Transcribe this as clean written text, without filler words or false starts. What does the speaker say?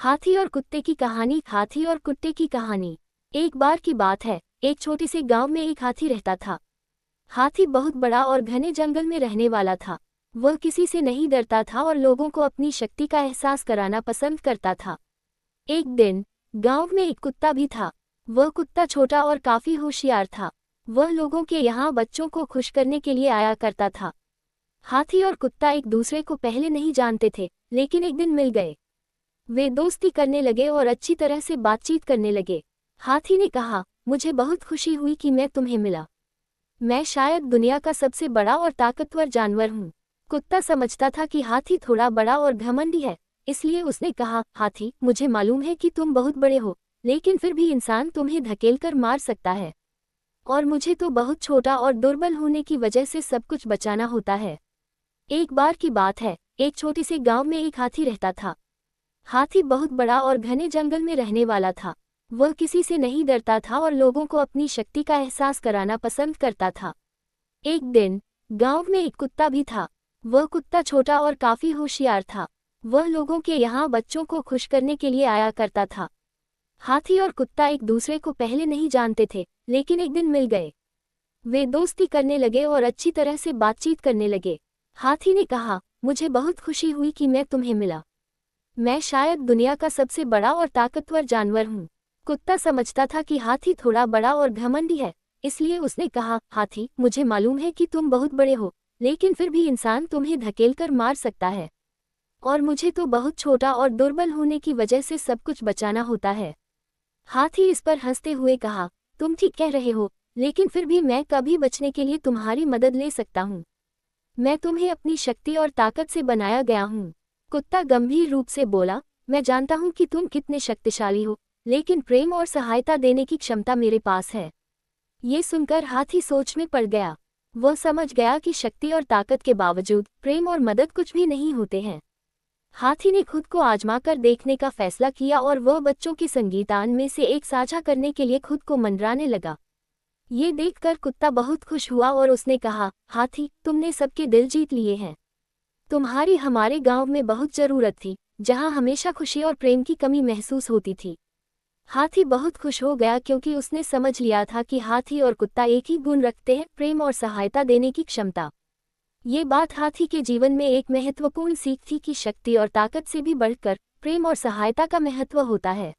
हाथी और कुत्ते की कहानी। हाथी और कुत्ते की कहानी। एक बार की बात है, एक छोटे से गांव में एक हाथी रहता था। हाथी बहुत बड़ा और घने जंगल में रहने वाला था। वह किसी से नहीं डरता था और लोगों को अपनी शक्ति का एहसास कराना पसंद करता था। एक दिन गांव में एक कुत्ता भी था। वह कुत्ता छोटा और काफी होशियार था। वह लोगों के यहाँ बच्चों को खुश करने के लिए आया करता था। हाथी और कुत्ता एक दूसरे को पहले नहीं जानते थे, लेकिन एक दिन मिल गए। वे दोस्ती करने लगे और अच्छी तरह से बातचीत करने लगे। हाथी ने कहा, मुझे बहुत खुशी हुई कि मैं तुम्हें मिला। मैं शायद दुनिया का सबसे बड़ा और ताकतवर जानवर हूँ। कुत्ता समझता था कि हाथी थोड़ा बड़ा और घमंडी है, इसलिए उसने कहा, हाथी, मुझे मालूम है कि तुम बहुत बड़े हो, लेकिन फिर भी इंसान तुम्हें धकेलकर मार सकता है, और मुझे तो बहुत छोटा और दुर्बल होने की वजह से सब कुछ बचाना होता है। एक बार की बात है, एक छोटे से गांव में एक हाथी रहता था। हाथी बहुत बड़ा और घने जंगल में रहने वाला था। वह किसी से नहीं डरता था और लोगों को अपनी शक्ति का एहसास कराना पसंद करता था। एक दिन गांव में एक कुत्ता भी था। वह कुत्ता छोटा और काफी होशियार था। वह लोगों के यहाँ बच्चों को खुश करने के लिए आया करता था। हाथी और कुत्ता एक दूसरे को पहले नहीं जानते थे, लेकिन एक दिन मिल गए। वे दोस्ती करने लगे और अच्छी तरह से बातचीत करने लगे। हाथी ने कहा, मुझे बहुत खुशी हुई कि मैं तुम्हें मिला। मैं शायद दुनिया का सबसे बड़ा और ताकतवर जानवर हूँ। कुत्ता समझता था कि हाथी थोड़ा बड़ा और घमंडी है, इसलिए उसने कहा, हाथी, मुझे मालूम है कि तुम बहुत बड़े हो, लेकिन फिर भी इंसान तुम्हें धकेलकर मार सकता है, और मुझे तो बहुत छोटा और दुर्बल होने की वजह से सब कुछ बचाना होता है। हाथी इस पर हंसते हुए कहा, तुम ठीक कह रहे हो, लेकिन फिर भी मैं कभी बचने के लिए तुम्हारी मदद ले सकता हूँ। मैं तुम्हें अपनी शक्ति और ताकत से बनाया गया हूँ। कुत्ता गंभीर रूप से बोला, मैं जानता हूं कि तुम कितने शक्तिशाली हो, लेकिन प्रेम और सहायता देने की क्षमता मेरे पास है। ये सुनकर हाथी सोच में पड़ गया। वह समझ गया कि शक्ति और ताकत के बावजूद प्रेम और मदद कुछ भी नहीं होते हैं। हाथी ने खुद को आजमाकर देखने का फैसला किया और वह बच्चों की संगीतान में से एक साझा करने के लिए खुद को मनराने लगा। ये देखकर कुत्ता बहुत खुश हुआ और उसने कहा, हाथी, तुमने सबके दिल जीत लिए हैं। तुम्हारी हमारे गांव में बहुत जरूरत थी, जहां हमेशा खुशी और प्रेम की कमी महसूस होती थी। हाथी बहुत खुश हो गया क्योंकि उसने समझ लिया था कि हाथी और कुत्ता एक ही गुण रखते हैं, प्रेम और सहायता देने की क्षमता। ये बात हाथी के जीवन में एक महत्वपूर्ण सीख थी कि शक्ति और ताकत से भी बढ़कर प्रेम और सहायता का महत्व होता है।